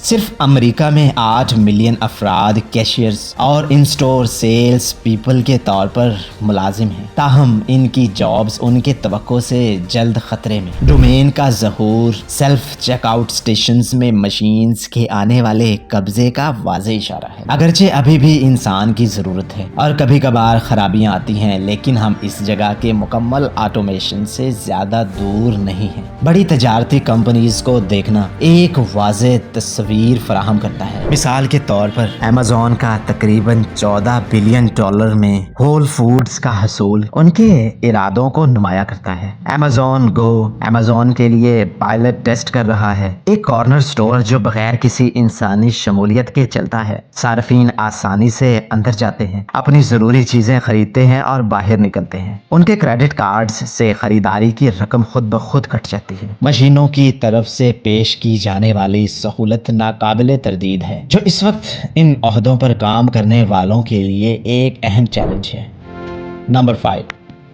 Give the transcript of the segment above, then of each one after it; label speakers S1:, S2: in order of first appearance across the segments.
S1: صرف امریکہ میں 8 ملین افراد کیشیئرز اور ان سٹور سیلز پیپل کے طور پر ملازم ہیں، تاہم ان کی جابز ان کے توقع سے جلد خطرے میں۔ ڈومین کا ظہور سیلف چیک آؤٹ سٹیشنز میں مشینز کے آنے والے قبضے کا واضح اشارہ ہے۔ اگرچہ ابھی بھی انسان کی ضرورت ہے اور کبھی کبھار خرابیاں آتی ہیں، لیکن ہم اس جگہ کے مکمل آٹومیشن سے زیادہ دور نہیں ہیں۔ بڑی تجارتی کمپنیز کو دیکھنا ایک واضح تصویر فراہم کرتا ہے۔ مثال کے طور پر ایمیزون کا تقریباً $14 بلین میں ہول فوڈز کا حصول ان کے ارادوں کو نمایاں کرتا ہے۔ ایمیزون گو ایمیزون کے لیے پائلٹ ٹیسٹ کر رہا ہے، ایک کارنر سٹور جو بغیر کسی انسانی شمولیت کے چلتا ہے۔ صارفین آسانی سے اندر جاتے ہیں، اپنی ضروری چیزیں خریدتے ہیں اور باہر نکلتے ہیں۔ ان کے کریڈٹ کارڈز سے خریداری کی رقم خود بخود کٹ جاتی ہے۔ مشینوں کی طرف سے پیش کی جانے والی سہولت ناقابل تردید ہے، جو اس وقت ان عہدوں پر کام کرنے والوں کے لیے ایک اہم چیلنج ہے۔ Number 5،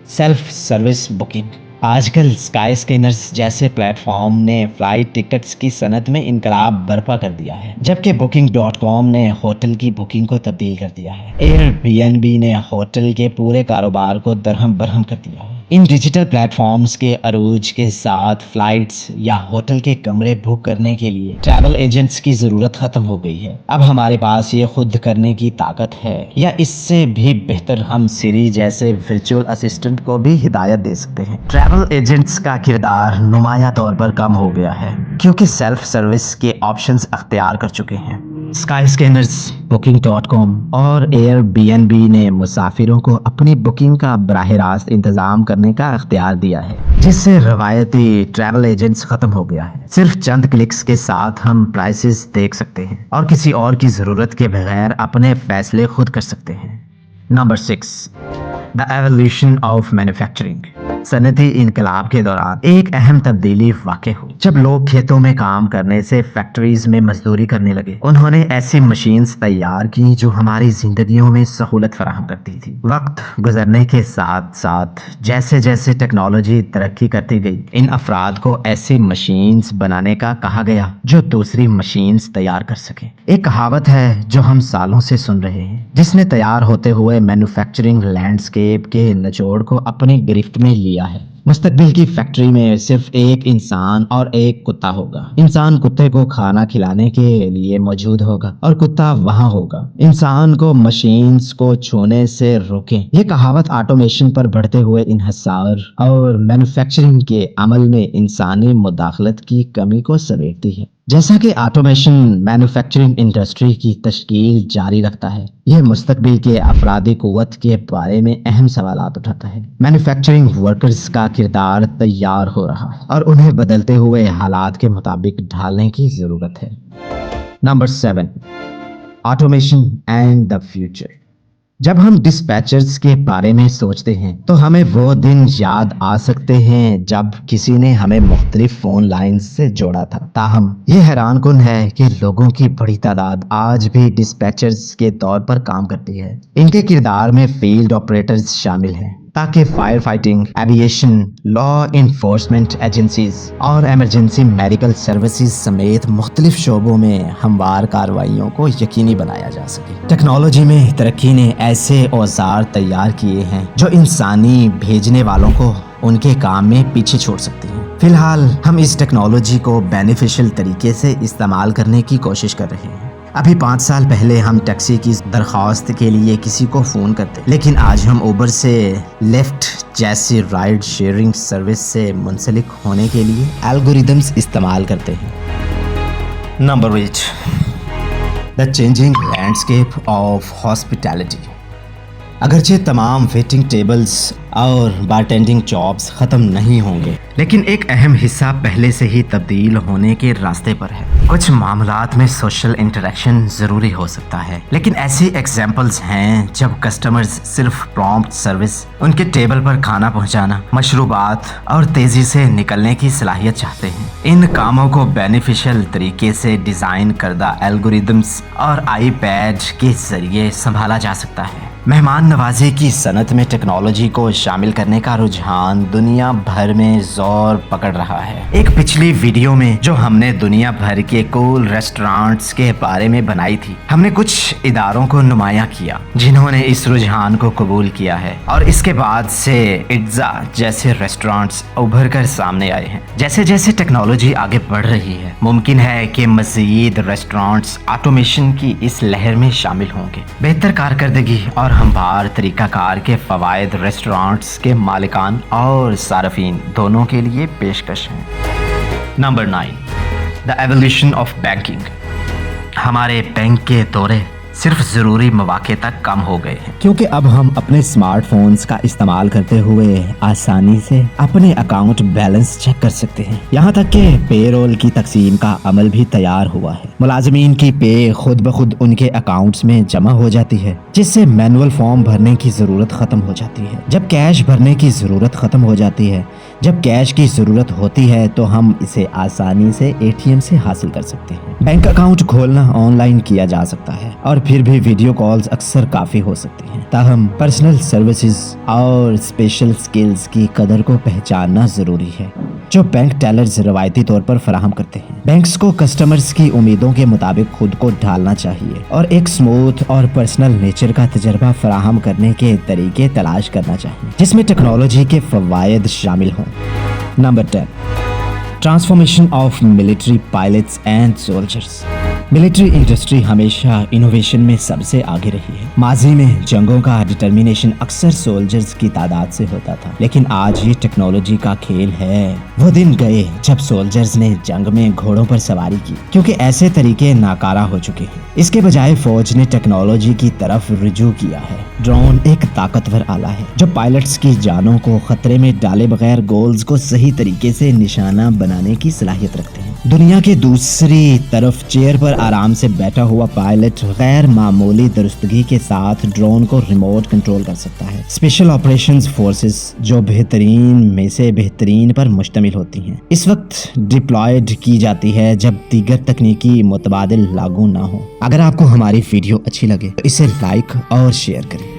S1: self service booking. آج کل اسکائی اسکینرز جیسے پلیٹ فارم نے فلائٹ ٹکٹس کی صنعت میں انقلاب برپا کر دیا ہے، جبکہ Booking.com نے ہوٹل کی بکنگ کو تبدیل کر دیا ہے۔ Airbnb نے ہوٹل کے پورے کاروبار کو درہم برہم کر دیا ہے۔ ان ڈیجیٹل پلیٹ فارمز کے عروج کے ساتھ فلائٹس یا ہوٹل کے کمرے بک کرنے کے لیے ٹریول ایجنٹس کی ضرورت ختم ہو گئی ہے۔ اب ہمارے پاس یہ خود کرنے کی طاقت ہے، یا اس سے بھی بہتر ہم سری جیسے ورچوئل اسسٹنٹ کو بھی ہدایت دے سکتے ہیں۔ ٹریول ایجنٹس کا کردار نمایاں طور پر کم ہو گیا ہے، کیونکہ سیلف سروس کے آپشنز اختیار کر چکے ہیں۔ اسکائی اسکینرز، Booking.com اور Airbnb نے مسافروں کو اپنی بکنگ کا براہ راست انتظام کرنے کا اختیار دیا ہے، جس سے روایتی ٹریول ایجنٹس ختم ہو گیا ہے۔ صرف چند کلکس کے ساتھ ہم پرائسز دیکھ سکتے ہیں اور کسی اور کی ضرورت کے بغیر اپنے فیصلے خود کر سکتے ہیں۔ Number 6، The Evolution of Manufacturing۔ صنعتی انقلاب کے دوران ایک اہم تبدیلی واقع ہوئی۔ جب لوگ کھیتوں میں کام کرنے سے فیکٹریز میں مزدوری کرنے لگے، انہوں نے ایسی مشینز تیار کی جو ہماری زندگیوں میں سہولت فراہم کرتی تھی۔ وقت گزرنے کے ساتھ ساتھ جیسے جیسے ٹیکنالوجی ترقی کرتی گئی، ان افراد کو ایسی مشینز بنانے کا کہا گیا جو دوسری مشینز تیار کر سکیں۔ ایک کہاوت ہے جو ہم سالوں سے سن رہے ہیں، جس نے تیار ہوتے ہوئے مینوفیکچرنگ لینڈسکیپ کے نچوڑ کو اپنی گرفت میں لیا ہے۔ مستقبل کی فیکٹری میں صرف ایک انسان اور ایک کتا ہوگا۔ انسان کتے کو کھانا کھلانے کے لیے موجود ہوگا اور کتا وہاں ہوگا۔ انسان کو مشینز کو چھونے سے روکیں۔ یہ کہاوت آٹومیشن پر بڑھتے ہوئے انحصار اور مینوفیکچرنگ کے عمل میں انسانی مداخلت کی کمی کو سمیٹتی ہے۔ جیسا کہ آٹومیشن مینوفیکچرنگ انڈسٹری کی تشکیل جاری رکھتا ہے، یہ مستقبل کے افرادی قوت کے بارے میں اہم سوالات اٹھاتا ہے۔ مینوفیکچرنگ ورکرز کا کردار تیار ہو رہا ہے اور انہیں بدلتے ہوئے حالات کے مطابق ڈھالنے کی ضرورت ہے۔ Number 7، automation and the future. جب ہم ڈسپیچرز کے بارے میں سوچتے ہیں تو ہمیں وہ دن یاد آ سکتے ہیں جب کسی نے ہمیں مختلف فون لائنز سے جوڑا تھا۔ تاہم یہ حیران کن ہے کہ لوگوں کی بڑی تعداد آج بھی ڈسپیچرز کے طور پر کام کرتی ہے۔ ان کے کردار میں فیلڈ آپریٹرز شامل ہیں، تاکہ fire fighting, aviation, law enforcement agencies اور ایمرجنسی میڈیکل سروسز سمیت مختلف شعبوں میں ہموار کارروائیوں کو یقینی بنایا جا سکے۔ ٹیکنالوجی میں ترقی نے ایسے اوزار تیار کیے ہیں جو انسانی بھیجنے والوں کو ان کے کام میں پیچھے چھوڑ سکتے ہیں۔ فی الحال ہم اس ٹیکنالوجی کو بینیفیشل طریقے سے استعمال کرنے کی کوشش کر رہے ہیں۔ ابھی 5 سال پہلے ہم ٹیکسی کی درخواست کے لیے کسی کو فون کرتے، لیکن آج ہم اوبر سے لیفٹ جیسی رائڈ شیئرنگ سروس سے منسلک ہونے کے لیے الگوریدمز استعمال کرتے ہیں۔ Number 8، the changing landscape of hospitality. اگرچہ تمام ویٹنگ ٹیبلز اور بارٹینڈنگ جابز ختم نہیں ہوں گے، لیکن ایک اہم حصہ پہلے سے ہی تبدیل ہونے کے راستے پر ہے۔ کچھ معاملات میں سوشل انٹریکشن ضروری ہو سکتا ہے، لیکن ایسی ایگزامپلز ہیں جب کسٹمرز صرف پرومپٹ سروس، ان کے ٹیبل پر کھانا پہنچانا، مشروبات اور تیزی سے نکلنے کی صلاحیت چاہتے ہیں۔ ان کاموں کو بینیفیشل طریقے سے ڈیزائن کردہ الگوریدمز اور آئی پیڈ کے ذریعے سنبھالا جا سکتا ہے۔ مہمان نوازی کی صنعت میں ٹیکنالوجی کو شامل کرنے کا رجحان دنیا بھر میں زور پکڑ رہا ہے۔ ایک پچھلی ویڈیو میں جو ہم نے دنیا بھر کے کول ریسٹورانٹس کے بارے میں بنائی تھی، ہم نے کچھ اداروں کو نمایاں کیا جنہوں نے اس رجحان کو قبول کیا ہے، اور اس کے بعد سے اٹزا جیسے ریسٹورانٹس ابھر کر سامنے آئے ہیں۔ جیسے جیسے ٹیکنالوجی آگے بڑھ رہی ہے، ممکن ہے کہ مزید ریسٹورانٹس آٹومیشن کی اس لہر میں شامل ہوں گے۔ بہتر کارکردگی اور ہموار طریقہ کار کے فوائد ریسٹورانٹس کے مالکان اور صارفین دونوں کے لیے پیشکش ہیں۔ Number 9، the evolution of banking. ہمارے بینک کے دورے صرف ضروری مواقع تک کم ہو گئے ہیں،
S2: کیونکہ اب ہم اپنے اسمارٹ فونز کا استعمال کرتے ہوئے آسانی سے اپنے اکاؤنٹ بیلنس چیک کر سکتے ہیں۔ یہاں تک کہ پے رول کی تقسیم کا عمل بھی تیار ہوا ہے۔ ملازمین کی پے خود بخود ان کے اکاؤنٹس میں جمع ہو جاتی ہے، جس سے مینول فارم بھرنے کی ضرورت ختم ہو جاتی ہے۔ جب کیش بھرنے کی ضرورت ختم ہو جاتی ہے، جب کیش کی ضرورت ہوتی ہے تو ہم اسے آسانی سے اے ٹی ایم سے حاصل کر سکتے ہیں۔ بینک اکاؤنٹ کھولنا آن لائن کیا جا سکتا ہے، اور پھر بھی ویڈیو کالز اکثر کافی ہو سکتی ہیں۔ تاہم پرسنل سروسز اور اسپیشل سکلز کی قدر کو پہچاننا ضروری ہے جو بینک ٹیلرز روایتی طور پر فراہم کرتے ہیں۔ بینکس کو کسٹمرز کی امیدوں کے مطابق خود کو ڈھالنا چاہیے اور ایک اسموتھ اور پرسنل نیچر کا تجربہ فراہم کرنے کے طریقے تلاش کرنا چاہیے جس میں ٹیکنالوجی کے فوائد شامل ہوں۔ Number 10، transformation of military pilots and soldiers. Military industry ہمیشہ انوویشن میں سب سے آگے رہی ہے۔ ماضی میں جنگوں کا ڈٹرمینیشن اکثر سولجرز کی تعداد سے ہوتا تھا، لیکن آج یہ ٹیکنالوجی کا کھیل ہے۔ وہ دن گئے جب سولجرز نے جنگ میں گھوڑوں پر سواری کی، کیونکہ ایسے طریقے ناکارہ ہو چکے ہیں۔ اس کے بجائے فوج نے ٹیکنالوجی کی طرف رجوع کیا ہے۔ ڈرون ایک طاقتور آلہ ہے جو پائلٹس کی جانوں کو خطرے میں ڈالے بغیر گولز کو صحیح طریقے سے نشانہ بنانے کی صلاحیت رکھتے ہیں۔ دنیا کے دوسری طرف چیئر پر آرام سے بیٹھا ہوا پائلٹ غیر معمولی درستگی کے ساتھ ڈرون کو ریموٹ کنٹرول کر سکتا ہے۔ اسپیشل آپریشنز فورسز جو بہترین میں سے بہترین پر مشتمل ہوتی ہیں اس وقت ڈپلائیڈ کی جاتی ہے جب دیگر تکنیکی متبادل لاگو نہ ہو۔ اگر آپ کو ہماری ویڈیو اچھی لگے تو اسے لائک اور شیئر کریں۔